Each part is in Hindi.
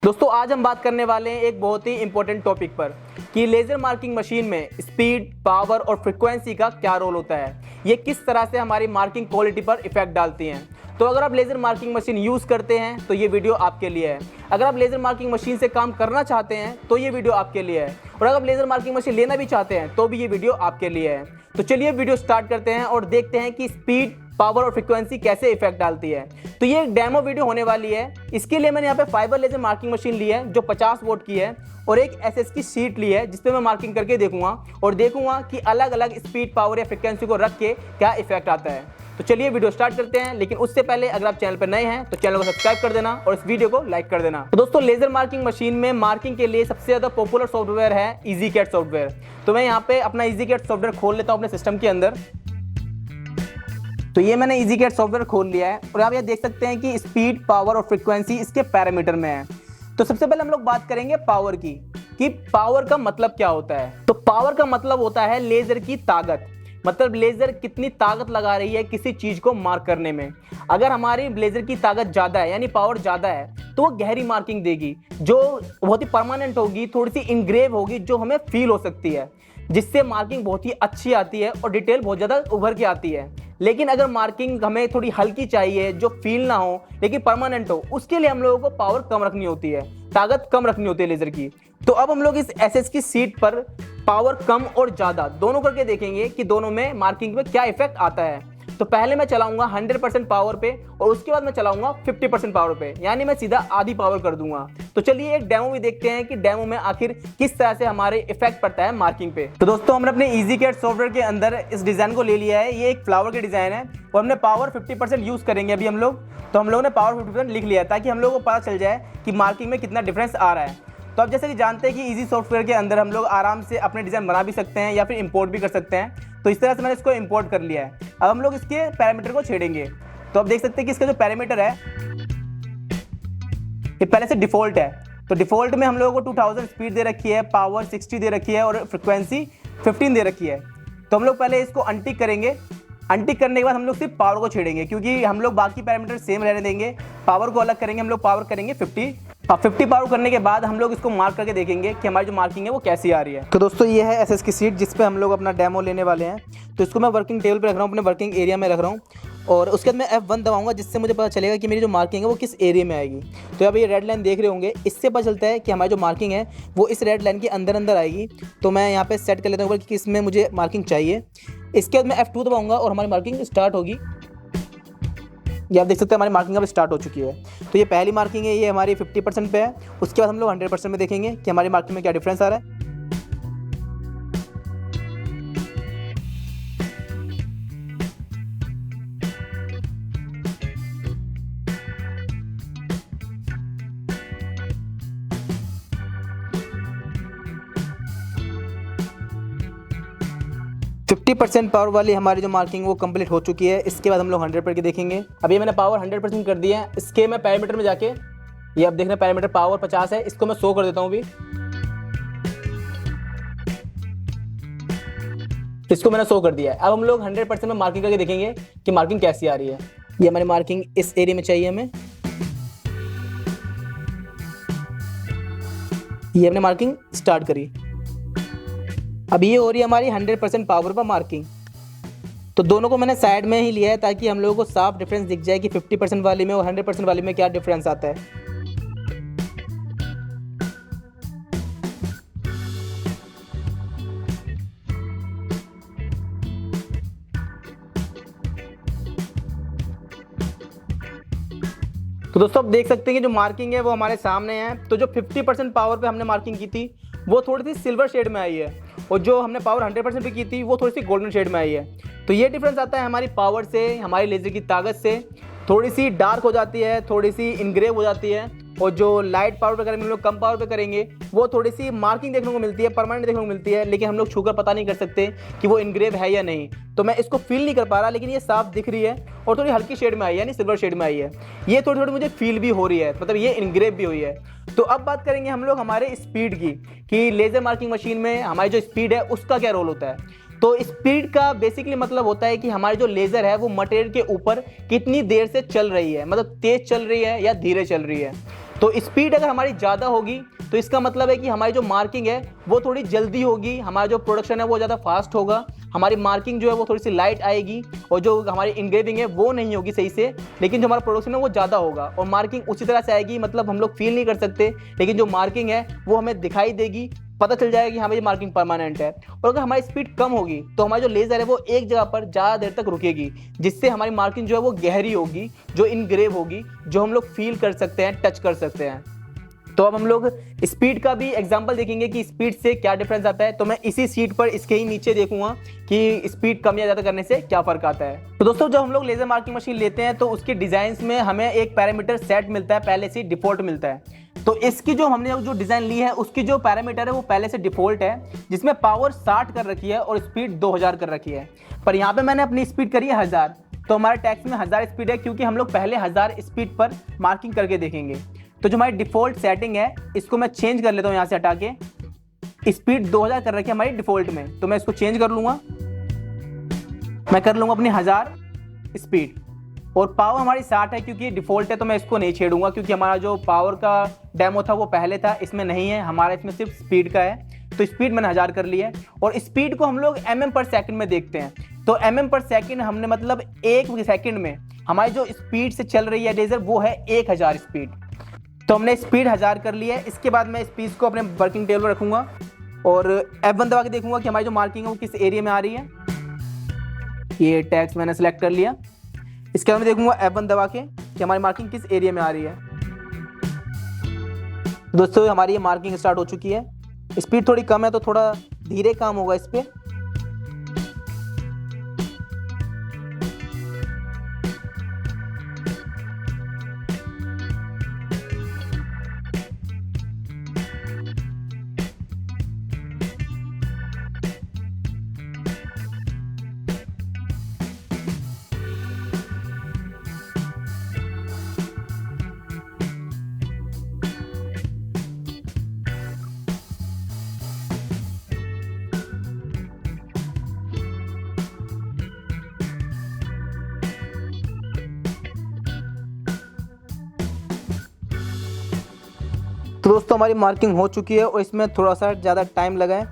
दोस्तों आज हम बात करने वाले हैं एक बहुत ही इंपॉर्टेंट टॉपिक पर कि लेज़र मार्किंग मशीन में स्पीड, पावर और फ्रीक्वेंसी का क्या रोल होता है। ये किस तरह से हमारी मार्किंग क्वालिटी पर इफेक्ट डालती हैं। तो अगर आप लेज़र मार्किंग मशीन यूज़ करते हैं तो ये वीडियो आपके लिए है। अगर आप लेज़र मार्किंग मशीन से काम करना चाहते हैं तो ये वीडियो आपके लिए है, और अगर आप लेज़र मार्किंग मशीन लेना भी चाहते हैं तो भी ये वीडियो आपके लिए है। तो चलिए वीडियो स्टार्ट करते हैं और देखते हैं कि स्पीड, पावर और फ्रीक्वेंसी कैसे इफेक्ट डालती है। तो ये एक डेमो वीडियो होने वाली है। इसके लिए मैंने यहाँ पे फाइबर लेजर मार्किंग मशीन ली है जो 50 वोट की है, और एक एसएस की शीट ली है जिसपे मैं मार्किंग करके देखूंगा और देखूंगा कि अलग अलग स्पीड, पावर या फ्रीक्वेंसी को रख के क्या इफेक्ट आता है। तो चलिए वीडियो स्टार्ट करते हैं, लेकिन उससे पहले अगर आप चैनल पर नए हैं तो चैनल को सब्सक्राइब कर देना और इस वीडियो को लाइक कर देना। तो दोस्तों लेजर मार्किंग मशीन में मार्किंग के लिए सबसे ज्यादा पॉपुलर सॉफ्टवेयर है इजीकैट सॉफ्टवेयर। तो मैं यहाँ पे अपना इजीकैट सॉफ्टवेयर खोल लेता हूँ अपने सिस्टम के अंदर। तो ये मैंने इजीकैट सॉफ्टवेयर खोल लिया है और आप ये देख सकते हैं कि स्पीड, पावर और फ्रीक्वेंसी इसके पैरामीटर में है। तो सबसे पहले हम लोग बात करेंगे पावर की, कि पावर का मतलब क्या होता है। तो पावर का मतलब होता है लेजर की ताकत, मतलब लेजर कितनी ताकत लगा रही है किसी चीज को मार्क करने में। अगर हमारी लेजर की ताकत ज्यादा है यानी पावर ज्यादा है तो वो गहरी मार्किंग देगी जो बहुत ही परमानेंट होगी, थोड़ी सी इंग्रेव होगी जो हमें फील हो सकती है, जिससे मार्किंग बहुत ही अच्छी आती है और डिटेल बहुत ज़्यादा उभर के आती है। लेकिन अगर मार्किंग हमें थोड़ी हल्की चाहिए जो फील ना हो लेकिन परमानेंट हो, उसके लिए हम लोगों को पावर कम रखनी होती है, ताकत कम रखनी होती है लेजर की। तो अब हम लोग इस एसएस की सीट पर पावर कम और ज़्यादा दोनों करके देखेंगे कि दोनों में मार्किंग में क्या इफेक्ट आता है। तो पहले मैं चलाऊंगा 100% पावर पे और उसके बाद मैं चलाऊंगा 50% पावर पे, यानी मैं सीधा आधी पावर कर दूंगा। तो चलिए एक डेमो भी देखते हैं कि डेमो में आखिर किस तरह से हमारे इफेक्ट पड़ता है मार्किंग पे। तो दोस्तों हमने अपने इजीकैट सॉफ्टवेयर के अंदर इस डिजाइन को ले लिया है। ये एक फ्लावर की डिजाइन है और हमने पावर 50% यूज करेंगे अभी हम लोग। तो हम लोगों ने पावर 50% लिख लिया ताकि हम लोग को पता चल जाए कि मार्किंग में कितना डिफरेंस आ रहा है। तो आप जैसे कि जानते हैं कि इजी सॉफ्टवेयर के अंदर हम लोग आराम से अपने डिज़ाइन बना भी सकते हैं या फिर इंपोर्ट भी कर सकते हैं। तो इस तरह से मैंने इसको इंपोर्ट कर लिया है। अब हम लोग इसके पैरामीटर को छेड़ेंगे। तो आप देख सकते हैं कि इसका जो पैरामीटर है ये पहले से डिफ़ॉल्ट है। तो डिफ़ॉल्ट में हम लोगों को 2000 स्पीड दे रखी है, पावर 60 दे रखी है और फ्रिक्वेंसी 15 दे रखी है। तो हम लोग पहले इसको अनटिक करेंगे। अनटिक करने के बाद हम लोग सिर्फ पावर को छेड़ेंगे क्योंकि हम लोग बाकी पैरामीटर सेम रहने देंगे। पावर को अलग करेंगे, हम लोग पावर करेंगे 50। 50 पावर करने के बाद हम लोग इसको मार्क करके देखेंगे कि हमारी जो मार्किंग है वो कैसी आ रही है। तो दोस्तों ये है एसएस की सीट जिस पे हम लोग अपना डेमो लेने वाले हैं। तो इसको मैं वर्किंग टेबल पे रख रहा हूँ, अपने वर्किंग एरिया में रख रहा हूँ, और उसके बाद मैं F1 दबाऊंगा जिससे मुझे पता चलेगा कि मेरी जो मार्किंग है वो किस एरिया में आएगी। तो अब ये रेड लाइन देख रहे होंगे, इससे पता चलता है कि हमारी जो मार्किंग है वो इस रेड लाइन के अंदर अंदर आएगी। तो मैं यहाँ पे सेट कर लेता हूँ कि इसमें मुझे मार्किंग चाहिए। इसके बाद मैं F2 दबाऊंगा और हमारी मार्किंग स्टार्ट होगी। ये आप देख सकते हैं हमारी मार्किंग अब स्टार्ट हो चुकी है। तो ये पहली मार्किंग है, ये हमारी 50% पे है। उसके बाद हम लोग 100% में देखेंगे कि हमारी मार्किंग में क्या डिफरेंस आ रहा है। तो 50% पावर वाली हमारी जो मार्किंग वो कंप्लीट हो चुकी है। इसके बाद हम लोग 100 करके देखेंगे। अभी मैंने पावर 100% कर दिया है। इसके मैं पैरामीटर में जाके, ये आप देख रहे हैं पैरामीटर पावर 50 है, इसको मैं 100 कर देता हूँ। अभी इसको मैंने 100 कर दिया है। अब हम लोग 100% में मार्किंग करके देखेंगे कि मार्किंग कैसी आ रही है। ये हमारी मार्किंग इस एरिया में चाहिए हमें। ये हमने मार्किंग स्टार्ट करी। अब ये हो रही है हमारी 100% पावर पर मार्किंग। तो दोनों को मैंने साइड में ही लिया है ताकि हम लोगों को साफ डिफरेंस दिख जाए कि 50% वाली में और 100% वाली में क्या डिफरेंस आता है। तो दोस्तों आप देख सकते हैं कि जो मार्किंग है वो हमारे सामने है। तो जो 50% पावर पे हमने मार्किंग की थी वो थोड़ी सी सिल्वर शेड में आई है, और जो हमने पावर 100% पे की थी वो थोड़ी सी गोल्डन शेड में आई है। तो ये डिफरेंस आता है हमारी पावर से, हमारी लेजर की ताकत से। थोड़ी सी डार्क हो जाती है, थोड़ी सी इनग्रेव हो जाती है, और जो लाइट पावर पे करेंगे, हम लोग कम पावर पे करेंगे, वो थोड़ी सी मार्किंग देखने को मिलती है, परमानेंट देखने को मिलती है, लेकिन हम लोग छूकर पता नहीं कर सकते कि वो इनग्रेव है या नहीं। तो मैं इसको फील नहीं कर पा रहा, लेकिन ये साफ दिख रही है और थोड़ी हल्की शेड में आई है, यानी सिल्वर शेड में आई है। ये थोड़ी थोड़ी मुझे फील भी हो रही है, मतलब ये इनग्रेव भी हुई है। तो अब बात करेंगे हम लोग हमारे स्पीड की, कि लेजर मार्किंग मशीन में हमारी जो स्पीड है उसका क्या रोल होता है। तो स्पीड का बेसिकली मतलब होता है कि हमारी जो लेजर है वो मटेरियल के ऊपर कितनी देर से चल रही है, मतलब तेज चल रही है या धीरे चल रही है। तो स्पीड अगर हमारी ज़्यादा होगी तो इसका मतलब है कि हमारी जो मार्किंग है वो थोड़ी जल्दी होगी, हमारा जो प्रोडक्शन है वो ज़्यादा फास्ट होगा, हमारी मार्किंग जो है वो थोड़ी सी लाइट आएगी और जो हमारी इंग्रेविंग है वो नहीं होगी सही से, लेकिन जो हमारा प्रोडक्शन है वो ज़्यादा होगा और मार्किंग उसी तरह से आएगी, मतलब हम लोग फील नहीं कर सकते, लेकिन जो मार्किंग है वो हमें दिखाई देगी, पता चल जाएगा कि हाँ भाई मार्किंग परमानेंट है। और अगर हमारी स्पीड कम होगी तो हमारी जो लेज़र है वो एक जगह पर ज़्यादा देर तक रुकेगी, जिससे हमारी मार्किंग जो है वो गहरी होगी, जो इनग्रेव होगी, जो हम लोग फील कर सकते हैं, टच कर सकते हैं। तो अब हम लोग स्पीड का भी एग्जांपल देखेंगे कि स्पीड से क्या डिफरेंस आता है। तो मैं इसी सीट पर इसके ही नीचे देखूंगा कि स्पीड कम या ज़्यादा करने से क्या फ़र्क आता है। तो दोस्तों जब हम लोग लेज़र मार्किंग मशीन लेते हैं तो उसके डिज़ाइंस में हमें एक पैरामीटर सेट मिलता है, पहले से डिफ़ॉल्ट मिलता है। तो इसकी जो हमने जो डिज़ाइन ली है उसकी जो पैरामीटर है वो पहले से डिफ़ॉल्ट है, जिसमें पावर 60 कर रखी है और स्पीड 2000 कर रखी है। पर यहाँ पर मैंने अपनी स्पीड करी है 1000, तो हमारे टैक्स में 1000 स्पीड है, क्योंकि हम लोग पहले 1000 स्पीड पर मार्किंग करके देखेंगे। तो जो हमारी डिफ़ॉल्ट सेटिंग है इसको मैं चेंज कर लेता हूँ, यहाँ से हटा के स्पीड 2000 कर रखी है हमारी डिफ़ॉल्ट में, तो मैं इसको चेंज कर लूँगा, मैं कर लूँगा अपनी 1000 स्पीड। और पावर हमारी 60 है क्योंकि डिफ़ॉल्ट है, तो मैं इसको नहीं छेड़ूंगा, क्योंकि हमारा जो पावर का डेमो था वो पहले था, इसमें नहीं है, हमारा इसमें सिर्फ स्पीड का है। तो स्पीड मैंने 1000 कर ली है और स्पीड को हम लोग mm पर सेकंड में देखते हैं। तो mm पर सेकंड हमने मतलब एक सेकंड में हमारी जो स्पीड से चल रही है लेज़र वो है 1000 स्पीड। तो हमने स्पीड 1000 कर ली है। इसके बाद मैं इस पीस को अपने वर्किंग टेबल पर रखूँगा और F1 दबा के देखूंगा कि हमारी जो मार्किंग है वो किस एरिया में आ रही है। ये टैक्स मैंने सेलेक्ट कर लिया। इसके बाद मैं देखूंगा F1 दबा के कि हमारी मार्किंग किस एरिया में आ रही है। दोस्तों हमारी ये मार्किंग स्टार्ट हो चुकी है। स्पीड थोड़ी कम है तो थोड़ा धीरे काम होगा इस पर। तो दोस्तों हमारी मार्किंग हो चुकी है और इसमें थोड़ा सा ज़्यादा टाइम लगा है,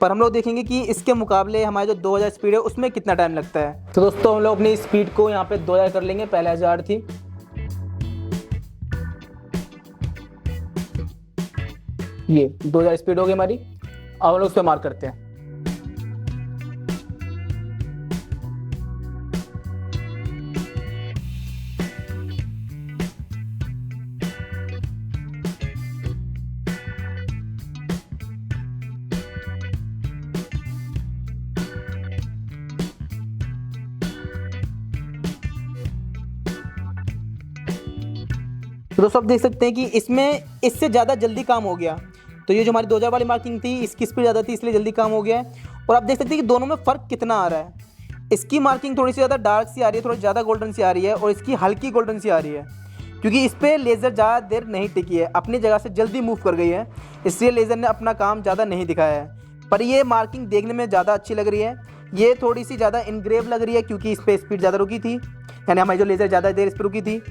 पर हम लोग देखेंगे कि इसके मुकाबले हमारे जो 2000 स्पीड है उसमें कितना टाइम लगता है। तो दोस्तों हम लोग अपनी स्पीड को यहाँ पे 2000 कर लेंगे, पहले 1000 थी। ये 2000 स्पीड हो गई हमारी। अब हम लोग उस पर मार्क करते हैं। तो दोस्तों आप देख सकते हैं कि इसमें इससे ज़्यादा जल्दी काम हो गया। तो ये जो हमारी 2000 वाली मार्किंग थी इसकी स्पीड ज़्यादा थी, इसलिए जल्दी काम हो गया है। और आप देख सकते हैं कि दोनों में फ़र्क कितना आ रहा है। इसकी मार्किंग थोड़ी सी ज़्यादा डार्क सी आ रही है, थोड़ी ज़्यादा गोल्डन सी आ रही है, और इसकी हल्की गोल्डन सी आ रही है, क्योंकि इस पर लेज़र ज़्यादा देर नहीं टिकी है, अपनी जगह से जल्दी मूव कर गई है, इसलिए लेज़र ने अपना काम ज़्यादा नहीं दिखाया है। पर ये मार्किंग देखने में ज़्यादा अच्छी लग रही है। ये थोड़ी सी ज़्यादा इनग्रेव लग रही है क्योंकि इस पर स्पीड ज़्यादा रुकी थी, यानी हमारी जो लेज़र ज़्यादा देर इस पर रुकी थी।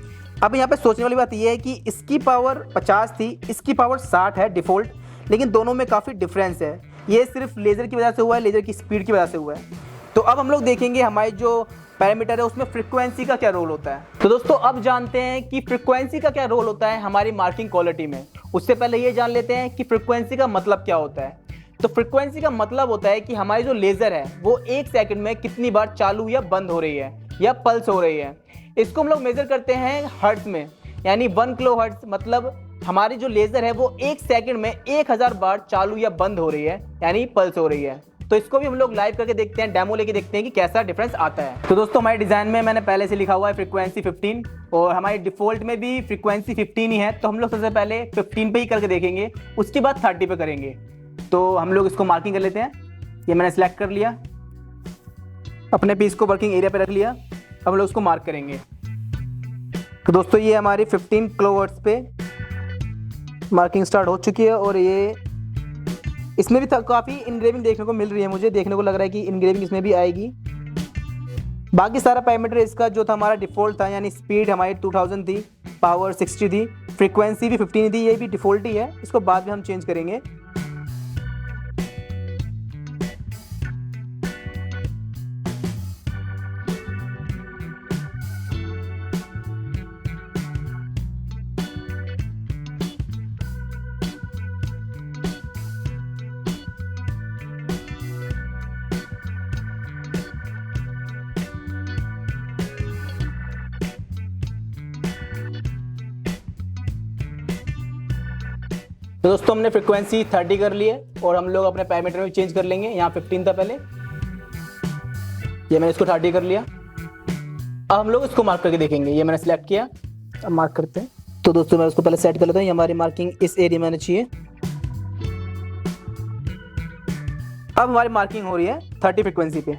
अब यहाँ पे सोचने वाली बात यह है कि इसकी पावर 50 थी, इसकी पावर 60 है डिफ़ॉल्ट, लेकिन दोनों में काफ़ी डिफरेंस है। ये सिर्फ लेज़र की वजह से हुआ है, लेज़र की स्पीड की वजह से हुआ है। तो अब हम लोग देखेंगे हमारी जो पैरामीटर है उसमें फ्रीक्वेंसी का क्या रोल होता है। तो दोस्तों अब जानते हैं कि फ्रीक्वेंसी का क्या रोल होता है हमारी मार्किंग क्वालिटी में। उससे पहले ये जान लेते हैं कि फ्रीक्वेंसी का मतलब क्या होता है। तो फ्रीक्वेंसी का मतलब होता है कि हमारी जो लेज़र है वो 1 सेकंड में कितनी बार चालू या बंद हो रही है या पल्स हो रही है। इसको हम लोग मेजर करते हैं हर्ट्ज में, यानी 1 किलो हर्ट्ज, मतलब हमारी जो लेज़र है वो 1 सेकंड में 1000 बार चालू या बंद हो रही है, यानी पल्स हो रही है। तो इसको भी हम लोग लाइव करके देखते हैं, डेमो लेके देखते हैं कि कैसा डिफरेंस आता है। तो दोस्तों हमारे डिज़ाइन में मैंने पहले से लिखा हुआ है फ्रीक्वेंसी 15, और हमारी डिफ़ॉल्ट में भी फ्रीक्वेंसी 15 ही है। तो हम लोग सबसे पहले 15 पे ही करके देखेंगे, उसके बाद 30 पे करेंगे। तो हम लोग इसको मार्किंग कर लेते हैं। ये मैंने सेलेक्ट कर लिया, अपने पीस को वर्किंग एरिया पे रख लिया। अब हम लोग उसको मार्क करेंगे। तो दोस्तों ये हमारी 15 किलोहर्ट्ज़ पे मार्किंग स्टार्ट हो चुकी है, और ये इसमें भी काफ़ी इनग्रेविंग देखने को मिल रही है। मुझे देखने को लग रहा है कि इनग्रेविंग इसमें भी आएगी। बाकी सारा पैरामीटर इसका जो था हमारा डिफ़ॉल्ट था, यानी स्पीड हमारी 2000 थी, पावर 60 थी, फ्रीक्वेंसी भी 15 थी, ये भी डिफ़ॉल्ट ही है, इसको बाद में हम चेंज करेंगे। तो दोस्तों हमने फ्रीक्वेंसी 30 कर ली है और हम लोग अपने पैरामीटर में चेंज कर लेंगे। यहाँ 15 था पहले, ये मैंने इसको 30 कर लिया। अब हम लोग इसको मार्क करके देखेंगे, ये मैंने सिलेक्ट किया, अब मार्क करते हैं। तो दोस्तों मैं उसको पहले सेट कर लेता हूँ, ये हमारी मार्किंग इस एरिया में आनी चाहिए। अब हमारी मार्किंग हो रही है 30 फ्रीक्वेंसी पे।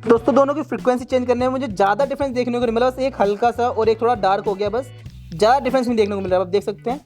दोस्तों दोनों की फ्रीक्वेंसी चेंज करने में मुझे ज़्यादा डिफरेंस देखने को नहीं मिला, बस एक हल्का सा और एक थोड़ा डार्क हो गया, बस ज़्यादा डिफरेंस नहीं देखने को मिल रहा है। आप देख सकते हैं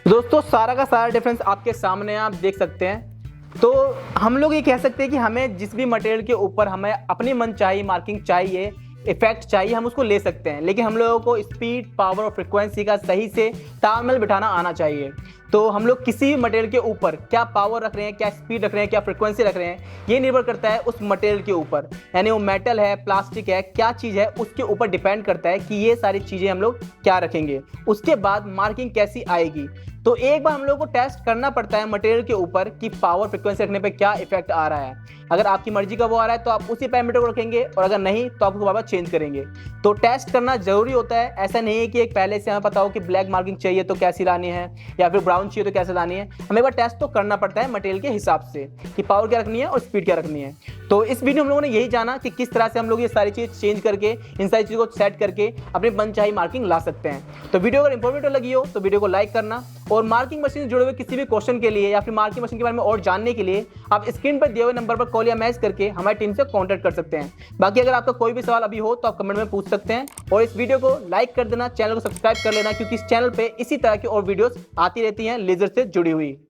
दोस्तों, सारा का सारा डिफरेंस आपके सामने आप देख सकते हैं। तो हम लोग ये कह सकते हैं कि हमें जिस भी मटेरियल के ऊपर हमें अपनी मनचाही मार्किंग चाहिए, इफेक्ट चाहिए, हम उसको ले सकते हैं, लेकिन हम लोगों को स्पीड, पावर और फ्रीक्वेंसी का सही से तालमेल बिठाना आना चाहिए। तो हम लोग किसी भी मटेरियल के ऊपर क्या पावर रख रहे हैं, क्या स्पीड रख रहे हैं, क्या फ्रीक्वेंसी रख रहे हैं, ये निर्भर करता है उस मटेरियल के ऊपर, यानी वो मेटल है, प्लास्टिक है, क्या चीज़ है, उसके ऊपर डिपेंड करता है कि ये सारी चीज़ें हम लोग क्या रखेंगे, उसके बाद मार्किंग कैसी आएगी। तो एक बार हम लोग को टेस्ट करना पड़ता है मटेरियल के ऊपर कि पावर फ्रीक्वेंसी रखने पे क्या इफेक्ट आ रहा है। अगर आपकी मर्जी का वो आ रहा है तो आप उसी पैरामीटर को रखेंगे, और अगर नहीं तो आप उसको बार चेंज करेंगे। तो टेस्ट करना जरूरी होता है। ऐसा नहीं है कि एक पहले से हमें पता हो कि ब्लैक मार्किंग चाहिए तो कैसी लानी है, या फिर ब्राउन चाहिए तो कैसे लानी है। हमें एक बार टेस्ट तो करना पड़ता है मटेरियल के हिसाब से कि पावर क्या रखनी है और स्पीड क्या रखनी है। तो इस वीडियो में हम लोगों ने यही जाना कि किस तरह से हम लोग ये सारी चीज़ चेंज करके, इन सारी चीज़ों को सेट करके अपनी मनचाही मार्किंग ला सकते हैं। तो वीडियो अगर इंफॉर्मेटिव लगी हो तो वीडियो को लाइक करना, और मार्किंग मशीन से जुड़े हुए किसी भी क्वेश्चन के लिए या फिर मार्किंग मशीन के बारे में और जानने के लिए आप स्क्रीन पर दिए हुए नंबर पर कॉल या मैसेज करके हमारी टीम से कांटेक्ट कर सकते हैं। बाकी अगर आपका कोई भी सवाल अभी हो तो आप कमेंट में पूछ सकते हैं, और इस वीडियो को लाइक कर देना, चैनल को सब्सक्राइब कर लेना, क्योंकि इस चैनल पे इसी तरह की और वीडियोस आती रहती हैं लेजर से जुड़ी हुई।